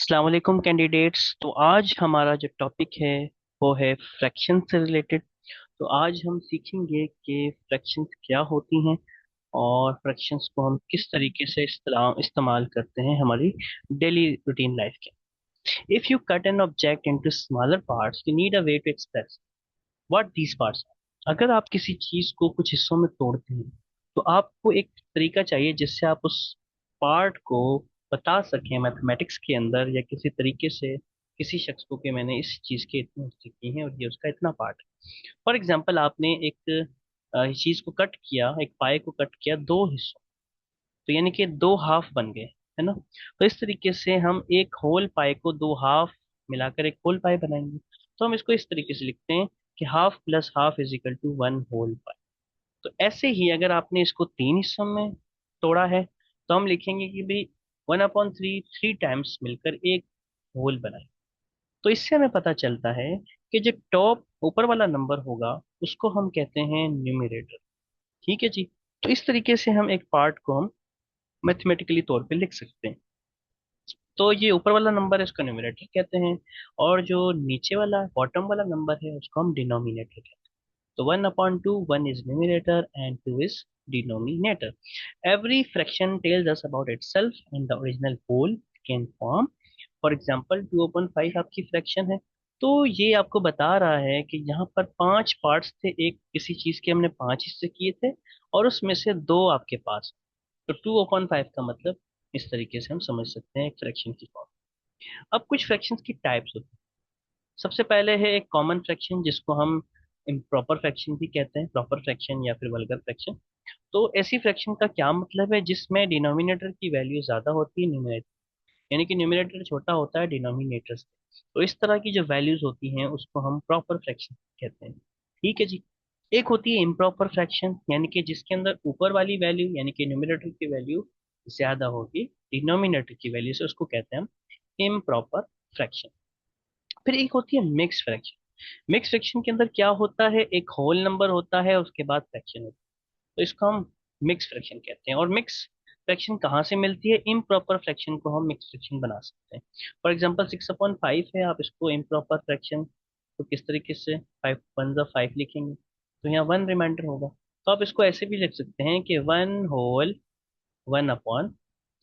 अस्सलाम वालेकुम कैंडिडेट्स। तो आज हमारा जो टॉपिक है वो है फ्रैक्शन से रिलेटेड। तो आज हम सीखेंगे कि फ्रैक्शंस क्या होती हैं और फ्रैक्शंस को हम किस तरीके से इस्तेमाल करते हैं हमारी डेली रूटीन लाइफ के। If you cut an object into smaller parts you need a way to express what these parts are. अगर आप किसी चीज को कुछ हिस्सों में तोड़ते हैं तो आपको एक तरीका चाहिए जिससे आप उस पार्ट को बता सकें मैथमेटिक्स के अंदर या किसी तरीके से किसी शख्स को कि मैंने इस चीज के इतने हिस्से किए हैं और ये उसका इतना पार्ट है। फॉर एग्जाम्पल आपने एक चीज को कट किया, एक पाए को कट किया दो हिस्सों, तो यानी कि दो हाफ बन गए, है ना। तो इस तरीके से हम एक होल पाए को दो हाफ मिलाकर एक होल पाए बनाएंगे। तो हम इसको इस तरीके से लिखते हैं कि half plus half is equal to one whole pie. तो ऐसे ही अगर आपने इसको तीन हिस्सों में तोड़ा है तो हम लिखेंगे कि भाई one upon three, three times मिलकर एक होल बनाए। तो इससे हमें पता चलता है कि जो टॉप ऊपर वाला नंबर होगा उसको हम कहते हैं न्यूमरेटर। ठीक है जी। तो इस तरीके से हम एक पार्ट को हम मैथमेटिकली तौर पे लिख सकते हैं। तो ये ऊपर वाला नंबर है उसको न्यूमरेटर कहते हैं, और जो नीचे वाला बॉटम वाला नंबर है उसको हम डिनोमिनेटर कहते हैं। तो one upon two, one is numerator and two is denominator. Every fraction tells us about itself and the original whole can form. For example two upon five आपकी फ्रैक्शन है, तो ये आपको बता रहा है कि यहाँ पर पांच पार्ट्स थे, एक किसी चीज के हमने पांच हिस्से किए थे और उसमें से दो आपके पास। तो टू अपॉन फाइव का मतलब इस तरीके से हम समझ सकते हैं एक फ्रैक्शन की फॉर्म। अब कुछ फ्रैक्शंस की टाइप्स होती हैं। सबसे पहले है एक कॉमन फ्रैक्शन जिसको हम इम्प्रॉपर फ्रैक्शन भी कहते हैं, प्रॉपर फ्रैक्शन या फिर वल्गर फ्रैक्शन। तो ऐसी फ्रैक्शन का क्या मतलब है जिसमें डिनोमिनेटर की वैल्यू ज्यादा होती है न्यूमरेटर, यानी कि न्यूमरेटर छोटा होता है डिनोमिनेटर से। तो इस तरह की जो वैल्यूज होती हैं उसको हम प्रॉपर फ्रैक्शन कहते हैं। ठीक है जी। एक होती है इम्प्रॉपर फ्रैक्शन, यानी कि जिसके अंदर ऊपर वाली वैल्यू यानी कि न्यूमरेटर की वैल्यू ज्यादा होगी डिनोमिनेटर की वैल्यू से, उसको कहते हैं हम इम्प्रॉपर फ्रैक्शन। फिर एक होती है मिक्स फ्रैक्शन। मिक्स फ्रैक्शन के अंदर क्या होता है, एक होल नंबर होता है उसके बाद फ्रैक्शन होता है, तो इसको हम मिक्स फ्रैक्शन कहते हैं। और मिक्स फ्रैक्शन कहाँ से मिलती है, इम्प्रॉपर फ्रैक्शन को हम मिक्स फ्रैक्शन बना सकते हैं। For example six upon five है, आप इसको इम्प्रॉपर फ्रैक्शन तो किस तरीके से फाइव वन जा फाइव लिखेंगे तो यहाँ वन रिमाइंडर होगा। तो आप इसको ऐसे भी लिख सकते हैं कि one whole one upon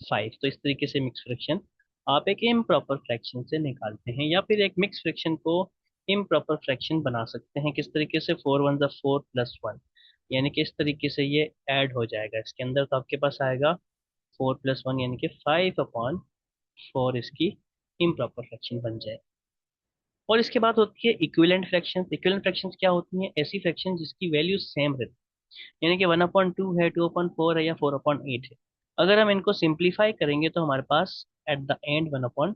five. तो इस तरीके से मिक्स फ्रैक्शन आप एक इम्प्रॉपर फ्रैक्शन से निकालते हैं, या फिर एक मिक्स फ्रैक्शन को इम्प्रॉपर फ्रैक्शन बना सकते हैं किस तरीके से, फोर वन जा फोर प्लस वन, यानी कि इस तरीके से ये ऐड हो जाएगा इसके अंदर, तो आपके पास आएगा फोर प्लस वन यानी कि फाइव अपॉन फोर, इसकी इम्प्रॉपर फ्रैक्शन बन जाए। और इसके बाद होती है इक्विवेलेंट फ्रैक्शंस। इक्विवेलेंट फ्रैक्शंस क्या होती हैं, ऐसी फ्रैक्शन जिसकी वैल्यू सेम रहती है, यानी कि वन अपॉन टू है, टू अपॉन फोर है या फोर अपॉन एट है। अगर हम इनको सिंप्लीफाई करेंगे तो हमारे पास at the end one upon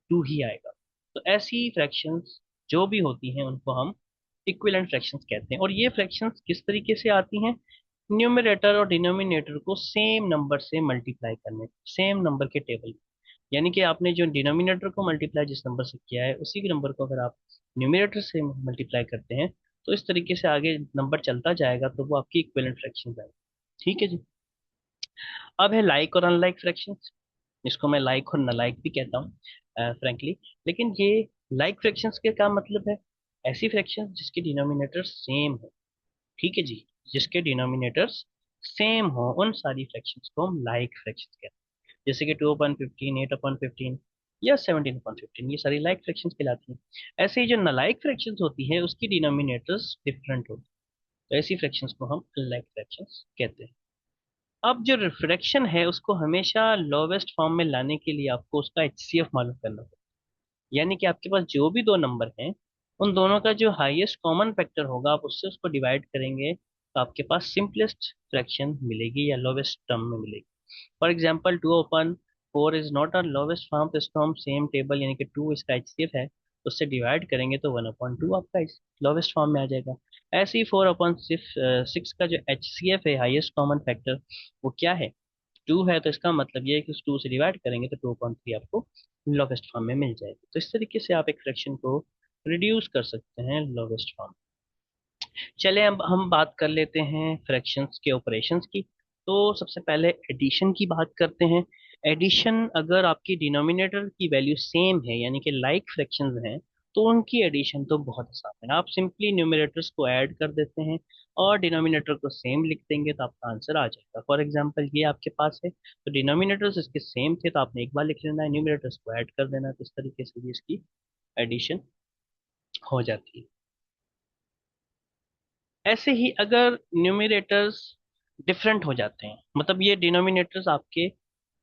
two ही आएगा। तो ऐसी फ्रैक्शंस जो भी होती हैं उनको हम इक्विवेलेंट फ्रैक्शंस कहते हैं। और ये फ्रैक्शंस किस तरीके से आती हैं, न्यूमरेटर और डिनोमिनेटर को सेम नंबर से मल्टीप्लाई करने, सेम नंबर के टेबल। यानी कि आपने जो डिनोमिनेटर को मल्टीप्लाई जिस नंबर से किया है उसी के नंबर को अगर आप न्यूमरेटर से मल्टीप्लाई करते हैं तो इस तरीके से आगे नंबर चलता जाएगा, तो वो आपकी इक्विवेलेंट फ्रैक्शन आएगी। ठीक है जी। अब है लाइक और अनलाइक फ्रैक्शंस, इसको मैं लाइक और नलाइक भी कहता हूँ फ्रेंकली। लेकिन ये लाइक फ्रैक्शंस के क्या मतलब है, ऐसी फ्रैक्शंस जिसके डिनोमिनेटर सेम हो। ठीक है जी। जिसके डिनोमिनेटर्स सेम हो उन सारी फ्रैक्शंस को हम लाइक फ्रैक्शंस कहते हैं। जैसे कि two upon fifteen, eight upon fifteen या सेवनटीन अपॉन फिफ्टीन, ये सारी लाइक फ्रैक्शंस कहलाती हैं। ऐसे ही जो नलाइक फ्रैक्शंस होती है उसकी डिनोमिनेटर्स डिफरेंट होते हैं, तो ऐसी फ्रैक्शंस को हम अनलाइक फ्रैक्शंस कहते हैं। अब जो रिफ्रैक्शन है उसको हमेशा लोवेस्ट फॉर्म में लाने के लिए आपको उसका एचसीएफ मालूम करना होगा। यानी कि आपके पास जो भी दो नंबर हैं उन दोनों का जो हाईएस्ट कॉमन फैक्टर होगा आप उससे उसको डिवाइड करेंगे तो आपके पास सिंपलेस्ट फ्रैक्शन मिलेगी या लोवेस्ट टर्म में मिलेगी। For example two upon four is not a lowest form, तो इसको हम सेम टेबल यानी कि टू इसका एचसीएफ है तो उससे डिवाइड करेंगे तो वन अपॉन टू आपका लोवेस्ट फॉर्म में आ जाएगा। ऐसे ही फोर अपॉन सिक्स का जो एचसीएफ है हाईएस्ट कॉमन फैक्टर वो क्या है, टू है, तो इसका मतलब ये है कि उस टू से डिवाइड करेंगे तो टू अपॉन थ्री आपको लोवेस्ट फॉर्म में मिल जाएगी। तो इस तरीके से आप एक फ्रैक्शन को रिड्यूस कर सकते हैं लोवेस्ट फॉर्म। चले अब हम बात कर लेते हैं फ्रैक्शंस के ऑपरेशंस की। तो सबसे पहले एडिशन की बात करते हैं। एडिशन अगर आपकी डिनोमिनेटर की वैल्यू सेम है यानी कि लाइक फ्रैक्शंस हैं, तो उनकी एडिशन तो बहुत आसान है। आप सिंपली न्यूमरेटर्स को ऐड कर देते हैं और डिनोमिनेटर को सेम लिख देंगे तो आपका आंसर आ जाएगा। फॉर एग्जांपल ये आपके पास है, तो डिनोमिनेटर्स इसके सेम थे तो आपने एक बार लिख लेना है, न्यूमरेटर्स को ऐड कर देना है, तो इस तरीके से भी इसकी एडिशन हो जाती है। ऐसे ही अगर न्यूमरेटर्स डिफरेंट हो जाते हैं, मतलब ये डिनोमिनेटर्स आपके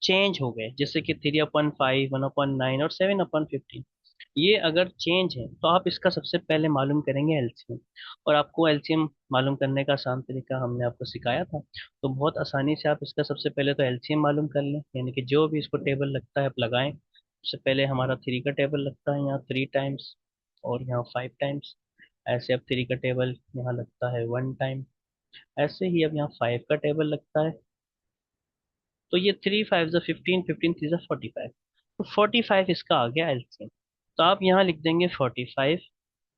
चेंज हो गए, जैसे कि 3/5, 1/9 और 7/15, ये अगर चेंज है तो आप इसका सबसे पहले मालूम करेंगे एलसीएम। और आपको एलसीएम मालूम करने का आसान तरीका हमने आपको सिखाया था, तो बहुत आसानी से आप इसका सबसे पहले तो एलसीएम मालूम कर लें, यानी कि जो भी इसको टेबल लगता है आप लगाएं। सबसे पहले हमारा 3 का टेबल लगता है यहाँ 3 टाइम्स, और यहाँ 5 टाइम्स। ऐसे अब 3 का टेबल यहाँ लगता है 1 टाइम। ऐसे ही अब यहाँ 5 का टेबल लगता है, तो ये 3 5 15, 15 3 45, तो 45 इसका आ गया एलसीएम। तो आप यहाँ लिख देंगे 45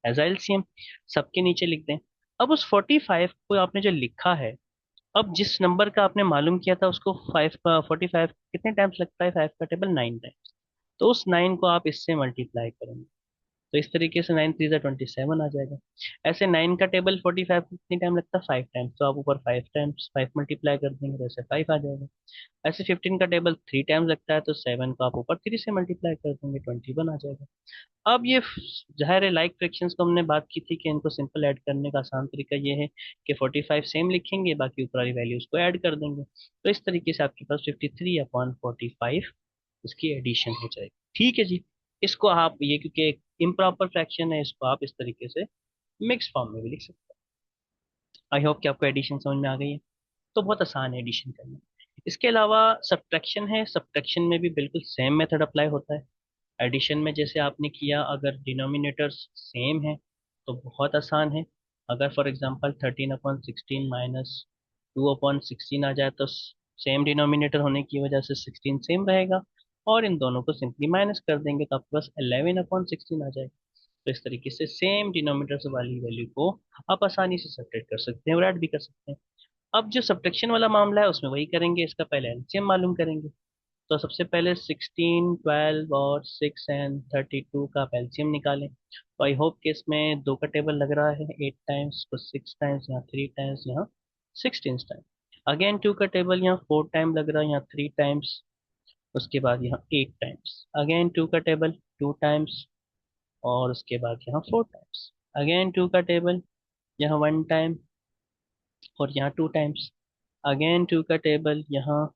एज एलसीएम, सबके नीचे लिख दें। अब उस 45 को आपने जो लिखा है, अब जिस नंबर का आपने मालूम किया था उसको 5 का 45 कितने टाइम्स लगता है, 5 का टेबल 9 टाइम्स, तो उस 9 को आप इससे मल्टीप्लाई करेंगे, तो इस तरीके से 9 3 27 आ जाएगा। ऐसे 9 का टेबल 45 को कितनी टाइम लगता है, 5 टाइम्स, तो आप ऊपर 5 टाइम्स 5 मल्टीप्लाई कर देंगे तो ऐसे 5 आ जाएगा। ऐसे 15 का टेबल 3 टाइम्स लगता है, तो 7 को आप ऊपर 3 से मल्टीप्लाई कर देंगे, 21 आ जाएगा। अब ये जाहिर है लाइक फ्रैक्शंस को हमने बात की थी कि इनको सिंपल ऐड करने का आसान तरीका ये है कि 45 सेम लिखेंगे, बाकी ऊपर वाली वैल्यूज को ऐड कर देंगे, तो इस तरीके से आपके पास 53/45 इसकी एडिशन हो जाएगी। ठीक है जी। इसको आप ये क्योंकि एक इम्प्रॉपर फ्रैक्शन है, इसको आप इस तरीके से मिक्स फॉर्म में भी लिख सकते हैं। आई होप कि आपको एडिशन समझ में आ गई है। तो बहुत आसान है एडिशन करना। इसके अलावा सब्ट्रैक्शन है, सब्ट्रैक्शन में भी बिल्कुल सेम मेथड अप्लाई होता है। एडिशन में जैसे आपने किया, अगर डिनोमिनेटर्स सेम है तो बहुत आसान है। अगर फॉर एग्जांपल 13/16 माइनस 2/16 आ जाए, तो सेम डिनोमिनेटर होने की वजह से 16 सेम रहेगा, और इन दोनों को सिंपली माइनस कर देंगे तो आपके पास 11/16 आ जाएगा। तो इस तरीके से सेम डिनोमिनेटर्स वाली वैल्यू को आप आसानी से सेपरेट कर सकते हैं और ऐड भी कर सकते हैं। अब जो सब्ट्रैक्शन वाला मामला है उसमें वही करेंगे, इसका पहले एलसीएम मालूम करेंगे। तो सबसे पहले 16, 12 और 6 एंड 32 का आप एलसीएम निकालें। तो आई होप कि इसमें दो का टेबल लग रहा है 8 टाइम्स, तो 6 टाइम्स, यहाँ 3 टाइम्स, यहाँ 16 टाइम। अगेन 2 का टेबल यहाँ 4 टाइम लग रहा है, यहाँ 3 टाइम्स, उसके बाद यहाँ 8 टाइम्स। अगेन 2 का टेबल 2 टाइम्स, और उसके बाद यहाँ 4 टाइम्स। अगेन 2 का टेबल यहाँ 1 टाइम, और यहाँ 2 टाइम्स। अगेन 2 का टेबल यहाँ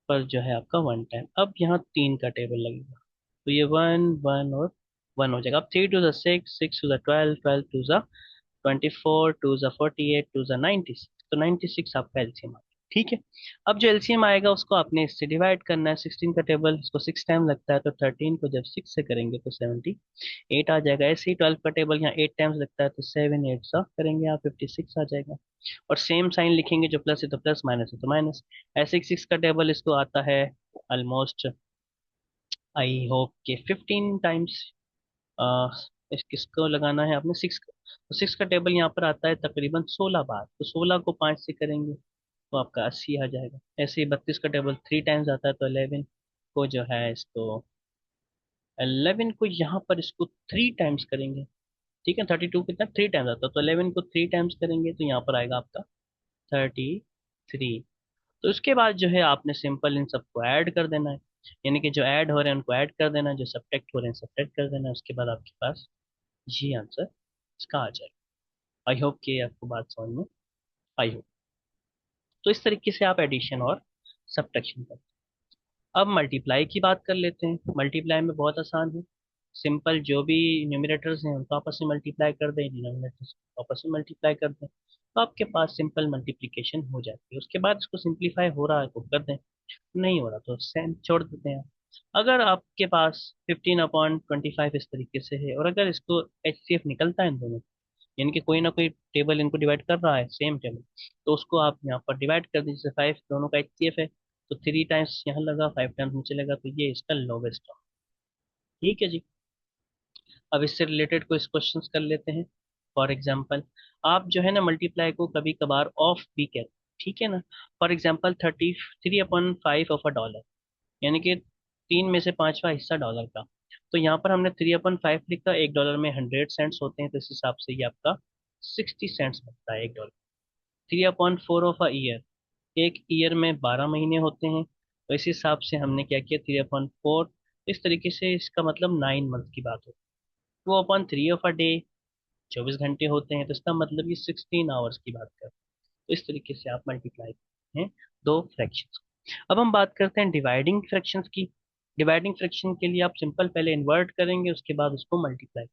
पर जो है आपका 1 टाइम। अब यहाँ 3 का टेबल लगेगा, तो ये 1 1 और 1 हो जाएगा। अब 3 2 6, 6 2 12, 12 2 24, 2 4 48, 2 4 96, तो 96 आपका एलसीएम आ गया। ठीक है। अब जो एलसीएम आएगा उसको आपने इससे डिवाइड करना है। 16 का टेबल इसको 6 टाइम लगता है, तो 13 को जब 6 से करेंगे तो 78 आ जाएगा। ऐसे ही 12 का टेबल यहाँ 8 टाइम्स लगता है, तो 7 8 सा करेंगे आप 56 आ जाएगा। और सेम साइन लिखेंगे, जो प्लस है तो प्लस, माइनस है तो माइनस। ऐसे 6 का टेबल इसको आता है ऑलमोस्ट, आई होप के 15 टाइम्स। इस किसको लगाना है आपने, 6 का, तो 6 का टेबल यहाँ पर आता है तकरीबन 16 बार, तो 16 को 5 से करेंगे तो आपका 80 आ जाएगा। ऐसे ही 32 का टेबल 3 टाइम्स आता है, तो 11 को जो है इसको, 11 को यहाँ पर इसको 3 टाइम्स करेंगे। ठीक है, 32 कितना 3 टाइम्स आता है, तो 11 को 3 टाइम्स करेंगे तो यहाँ पर आएगा आपका 33। तो उसके बाद जो है आपने सिंपल इन सबको ऐड कर देना है, यानी कि जो ऐड हो रहे हैं उनको ऐड कर देना है, जो सब्ट्रैक्ट हो रहे हैं सब्ट्रैक्ट कर देना है। उसके बाद आपके पास ये आंसर इसका आ जाएगा। आई होप कि आपको बात समझ में आई हो। तो इस तरीके से आप एडिशन और सब्ट्रैक्शन करते हैं। अब मल्टीप्लाई की बात कर लेते हैं। मल्टीप्लाई में बहुत आसान है। सिंपल जो भी न्यूमरेटर्स हैं उनको आपस में मल्टीप्लाई कर दें, डिनोमिनेटर्स को आपस में मल्टीप्लाई कर दें, तो आपके पास सिंपल मल्टीप्लिकेशन हो जाती है। उसके बाद इसको सिंप्लीफाई हो रहा है तो कर दें, नहीं हो रहा तो सेम छोड़ देते हैं। अगर आपके पास 15/25 इस तरीके से है, और अगर इसको HCF निकलता है इन दोनों, यानी कि कोई ना कोई टेबल इनको डिवाइड कर रहा है सेम टेबल, तो उसको आप यहाँ पर डिवाइड कर दीजिए। जैसे 5 दोनों का HCF है, तो 3 टाइम्स यहाँ लगा, 5 टाइम्स नीचे लगा, तो ये इसका लोवेस्ट है। ठीक है जी। अब इससे रिलेटेड कुछ क्वेश्चंस कर लेते हैं। फॉर एग्जांपल, आप जो है ना मल्टीप्लाई को कभी कभार ऑफ भी कहते हैं, ठीक है ना। फॉर एग्जांपल 33/5 ऑफ $1, यानी कि 3 में से 5वां हिस्सा डॉलर का। तो यहाँ पर हमने 3/5 लिखा, $1 में 100 सेंट्स होते हैं, तो इस हिसाब से ये आपका 60 सेंट्स बनता है 1 डॉलर। 3/4 ऑफ अ ईयर, एक ईयर में 12 महीने होते हैं, तो इस हिसाब से हमने क्या किया, 3/4, इस तरीके से इसका मतलब 9 मंथ की बात हो। 2/3 ऑफ अ डे, 24 घंटे होते हैं, तो इसका मतलब ये 16 आवर्स की बात कर। तो इस तरीके से आप मल्टीप्लाई करते हैं दो फ्रैक्शंस। अब हम बात करते हैं डिवाइडिंग फ्रैक्शंस की। डिवाइडिंग फ्रैक्शन के लिए आप सिंपल पहले इन्वर्ट करेंगे, उसके बाद उसको मल्टीप्लाई।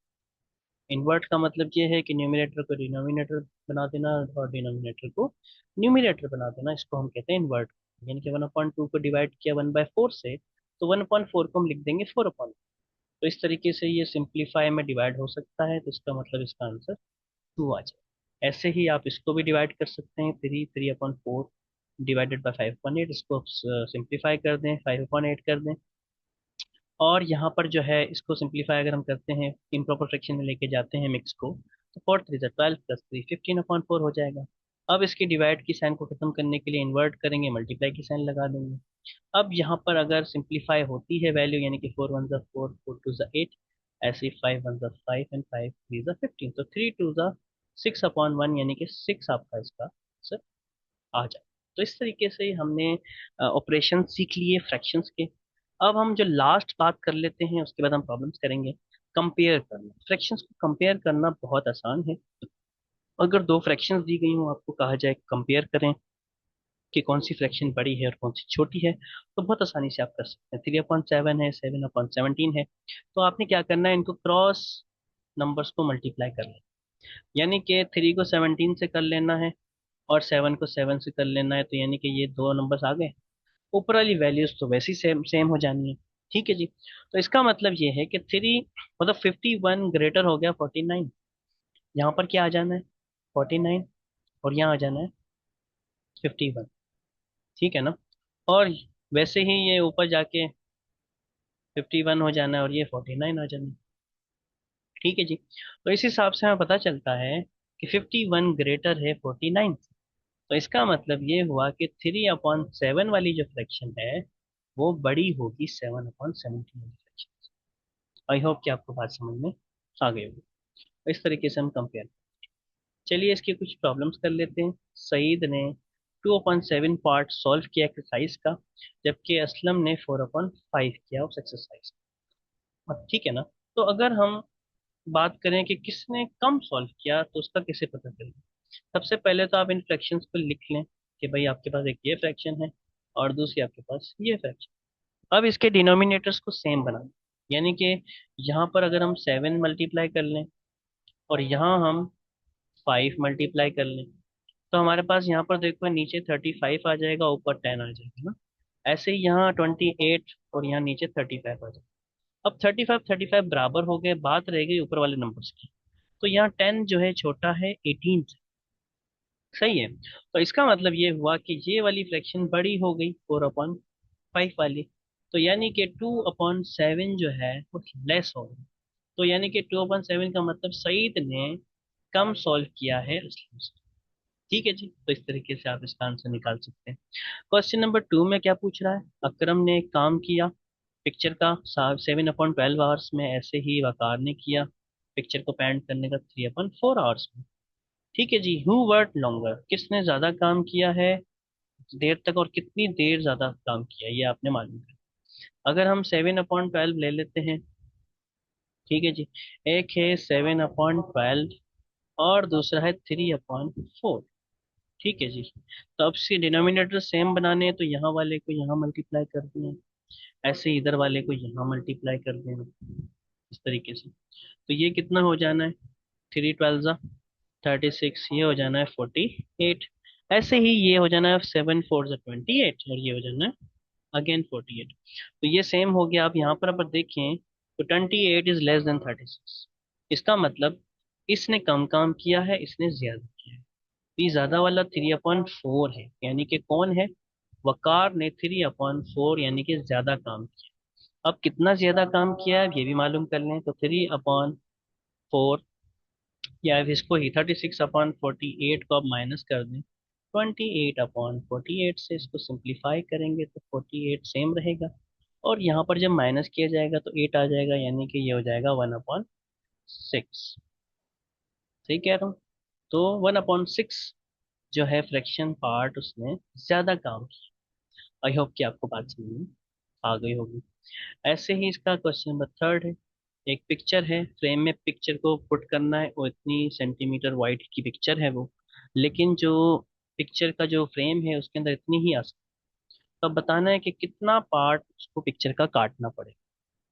इन्वर्ट का मतलब ये है कि न्यूमरेटर को डिनोमिनेटर बना देना और डिनोमिनेटर को न्यूमरेटर बना देना, इसको हम कहते हैं इन्वर्ट। यानी कि 1/2 को डिवाइड किया 1/4 से, तो 1/4 को हम लिख देंगे 4/। तो इस तरीके से ये सिंप्लीफाई में डिवाइड हो सकता है, तो इसका मतलब इसका आंसर 2 आ जाए। ऐसे ही आप इसको भी डिवाइड कर सकते हैं, 3/4 डिवाइडेड बाई 5/8, इसको सिंप्लीफाई कर दें, 5/8 कर दें। और यहाँ पर जो है इसको सिंप्लीफाई अगर हम करते हैं, इम्प्रॉपर फ्रैक्शन में लेके जाते हैं मिक्स को, तो 4 3 12 प्लस 3 15/4 हो जाएगा। अब इसकी डिवाइड की साइन को खत्म करने के लिए इन्वर्ट करेंगे, मल्टीप्लाई की साइन लगा देंगे। अब यहाँ पर अगर सिंप्लीफाई होती है वैल्यू, यानी कि 4 1 4, 4 2 8, ऐसे 5 1 5 एंड 5 3 15, तो 3 2 6/1, यानी कि 6 आपका इसका आंसर आ जाए। तो इस तरीके से हमने ऑपरेशन सीख लिए फ्रैक्शंस के। अब हम जो लास्ट बात कर लेते हैं, उसके बाद हम प्रॉब्लम्स करेंगे। कंपेयर करना, फ्रैक्शंस को कंपेयर करना बहुत आसान है। अगर दो फ्रैक्शंस दी गई हो, आपको कहा जाए कंपेयर करें कि कौन सी फ्रैक्शन बड़ी है और कौन सी छोटी है, तो बहुत आसानी से आप कर सकते हैं। 3/7 है, 7/17 है, तो आपने क्या करना है, इनको क्रॉस नंबर्स को मल्टीप्लाई कर लेना। यानी कि 3 को 17 से कर लेना है और 7 को 7 से कर लेना है, तो यानी कि ये दो नंबर्स आ गए। ऊपर वाली वैल्यूज तो वैसी सेम सेम हो जानी है। ठीक है जी। तो इसका मतलब ये है कि 3 मतलब 51 ग्रेटर हो गया 49। यहाँ पर क्या आ जाना है, 49, और यहाँ आ जाना है 51। ठीक है ना। और वैसे ही ये ऊपर जाके 51 हो जाना है और ये 49 आ जाना है। ठीक है जी। तो इस हिसाब से हमें पता चलता है कि 51 ग्रेटर है 49। तो इसका मतलब ये हुआ कि 3/7 वाली जो फ्रैक्शन है वो बड़ी होगी 7/17 वाली फ्रैक्शन। आई होप कि आपको बात समझ में आ गई होगी। इस तरीके से हम कंपेयर। चलिए इसकी कुछ प्रॉब्लम्स कर लेते हैं। सईद ने 2/7 पार्ट सॉल्व किया एक्सरसाइज का, जबकि असलम ने 4/5 किया उस एक्सरसाइज का। ठीक है ना। तो अगर हम बात करें कि किसने कम सॉल्व किया, तो उसका कैसे पता चलेगा। सबसे पहले तो आप इन फ्रैक्शंस को लिख लें कि भाई आपके पास एक ये फ्रैक्शन है और दूसरी आपके पास ये फ्रैक्शन। अब इसके डिनोमिनेटर्स को सेम बनाना, यानी कि यहाँ पर अगर हम 7 मल्टीप्लाई कर लें और यहाँ हम 5 मल्टीप्लाई कर लें, तो हमारे पास यहाँ पर देखो नीचे 35 आ जाएगा, ऊपर 10 आ जाएगा ना। ऐसे ही यहाँ 28 और यहाँ नीचे 35 आ जाएगा। अब 35 बराबर हो गए, बात रह गई ऊपर वाले नंबर्स की। तो यहाँ 10 जो है छोटा है 18 से। सही है। तो इसका मतलब ये हुआ कि ये वाली फ्रैक्शन बड़ी हो गई 4/5 वाली। तो यानी कि 2/7 जो है वो लेस हो गई। तो यानी कि 2/7 का मतलब सईद ने कम सॉल्व किया है असलम से। ठीक है जी। तो इस तरीके से आप इसका आंसर निकाल सकते हैं। क्वेश्चन नंबर 2 में क्या पूछ रहा है, अकरम ने एक काम किया पिक्चर का 7/12 आवर्स में, ऐसे ही वकार ने किया पिक्चर को पेंट करने का 3/4 आवर्स में। ठीक है जी। हु वर्क लॉन्गर, किसने ज्यादा काम किया है देर तक, और कितनी देर ज्यादा काम किया, ये आपने मालूम है। अगर हम 7/12 ले लेते हैं, ठीक है जी। एक है 7/12 और दूसरा है 3/4। ठीक है जी। तो अब से डिनोमिनेटर सेम बनाने हैं, तो यहाँ वाले को यहाँ मल्टीप्लाई कर दें, ऐसे इधर वाले को यहाँ मल्टीप्लाई कर दें, इस तरीके से। तो ये कितना हो जाना है, 3 12 36, ये हो जाना है 48। ऐसे ही ये हो जाना है 7 4 28, और ये हो जाना है अगेन 48। तो ये सेम हो गया। आप यहाँ पर अगर देखें तो 28 इज लेस देन 36। इसका मतलब इसने कम काम किया है, इसने ज्यादा किया है। ये ज्यादा वाला 3/4 है, यानी कि कौन है, वकार ने 3/4 यानी कि ज्यादा काम किया। अब कितना ज्यादा काम किया है ये भी मालूम कर लें, तो 3/4, या फिर इसको ही 36/48 को आप माइनस कर दें 28/48 से, इसको सिंप्लीफाई करेंगे तो 48 सेम रहेगा। और यहाँ पर जब माइनस किया जाएगा तो 8 आ जाएगा, यानी कि ये हो जाएगा 1/6। सही कह रहा हूँ? तो 1/6 जो है फ्रैक्शन पार्ट, उसने ज्यादा काम किया। आई होप कि आपको बात समझ में आ गई होगी। ऐसे ही इसका क्वेश्चन नंबर थर्ड है। एक पिक्चर है, फ्रेम में पिक्चर को पुट करना है, वो इतनी सेंटीमीटर वाइड की पिक्चर है वो, लेकिन जो पिक्चर का जो फ्रेम है उसके अंदर इतनी ही आ सकती। तो अब बताना है कि कितना पार्ट उसको पिक्चर का काटना पड़ेगा।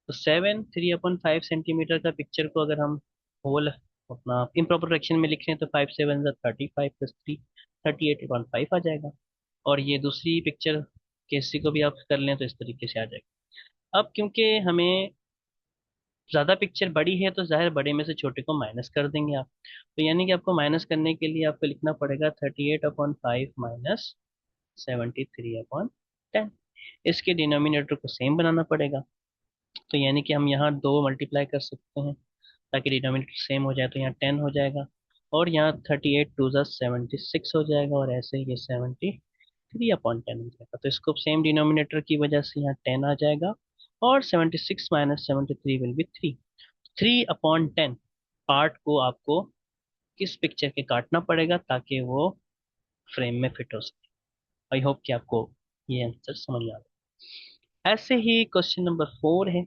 तो 3/5 सेंटीमीटर का पिक्चर को अगर हम होल अपना इम्प्रॉपर फ्रैक्शन में लिख रहे हैं तो 5 7 35 प्लस 3 38/5 आ जाएगा। और ये दूसरी पिक्चर केसी को भी आप कर लें तो इस तरीके से आ जाएगा। अब क्योंकि हमें ज्यादा पिक्चर बड़ी है तो जाहिर बड़े में से छोटे को माइनस कर देंगे आप। तो यानी कि आपको माइनस करने के लिए आपको लिखना पड़ेगा 38/5 माइनस 73/10। इसके डिनोमिनेटर को सेम बनाना पड़ेगा। तो यानी कि हम यहाँ 2 मल्टीप्लाई कर सकते हैं ताकि डिनोमिनेटर सेम हो जाए, तो यहाँ 10 हो जाएगा। और यहाँ 38 2 जा 76 हो जाएगा, और ऐसे ही ये 73/10 हो जाएगा। तो इसको सेम डिनोमिनेटर की वजह से यहाँ 10 आ जाएगा। और 76 माइनस 73 विल बी 3। 3/10 पार्ट को आपको किस पिक्चर के काटना पड़ेगा ताकि वो फ्रेम में फिट हो सके। आई होप कि आपको ये आंसर समझ में आ गया। ऐसे ही क्वेश्चन नंबर 4 है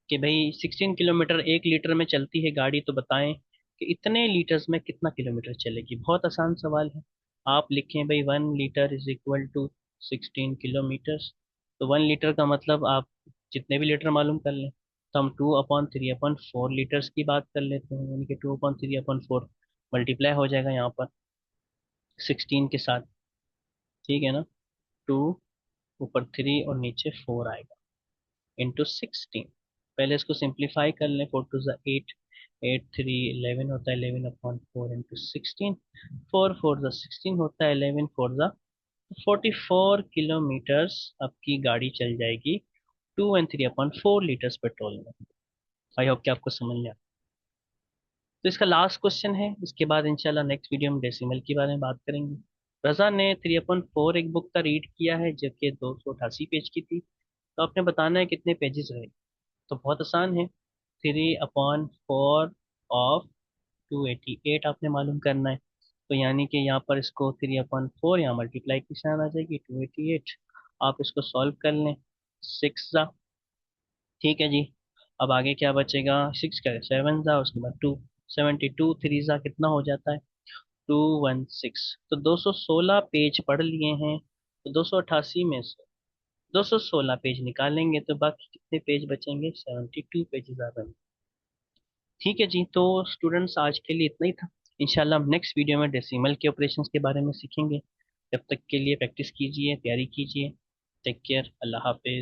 कि भाई 16 किलोमीटर 1 लीटर में चलती है गाड़ी, तो बताएं कि इतने लीटर्स में कितना किलोमीटर चलेगी। बहुत आसान सवाल है। आप लिखें भाई 1 litre is equal to 16 kilometres. तो 1 लीटर का मतलब आप जितने भी लीटर मालूम कर लें। तो हम 2/3/4 लीटर्स की बात कर लेते हैं, यानी कि 2/3/4 मल्टीप्लाई हो जाएगा यहाँ पर 16 के साथ। ठीक है ना? 2 ऊपर 3 और नीचे 4 आएगा इंटू 16। पहले इसको सिंप्लीफाई कर लें। 4 2 8, 8 3 11 होता है, 11/4 इंटू 16। 4 4 16 होता है, 11 4 44 किलोमीटर्स आपकी गाड़ी चल जाएगी 2 and 3/4 लीटर्स पेट्रोल में। आई होप कि आपको समझ में आया। तो इसका लास्ट क्वेश्चन है, इसके बाद इंशाल्लाह नेक्स्ट वीडियो में डेसिमल के बारे में बात करेंगे। रजा ने 3/4 एक बुक का रीड किया है जो कि 288 पेज की थी। तो आपने बताना है कितने पेजेस रहे। तो बहुत आसान है। 3/4 ऑफ 288 आपने मालूम करना है। तो यानी कि यहाँ पर इसको 3/4 यहाँ मल्टीप्लाई की शान आ जाएगी 288। आप इसको सॉल्व कर लें। 6 जा। ठीक है जी। अब आगे क्या बचेगा? 6 का 7 जा, उसके बाद 2। 72 3 जा कितना हो जाता है? 216। तो 216 पेज पढ़ लिए हैं, तो 288 में से 216 पेज निकालेंगे तो बाकी कितने पेज बचेंगे? 72 पेजेस आ रहे हैं। ठीक है जी। तो स्टूडेंट्स आज के लिए इतना ही था। इंशाल्लाह हम नेक्स्ट वीडियो में डेसिमल के ऑपरेशंस के बारे में सीखेंगे। जब तक के लिए प्रैक्टिस कीजिए, तैयारी कीजिए। टेक केयर, अल्लाह हाफिज।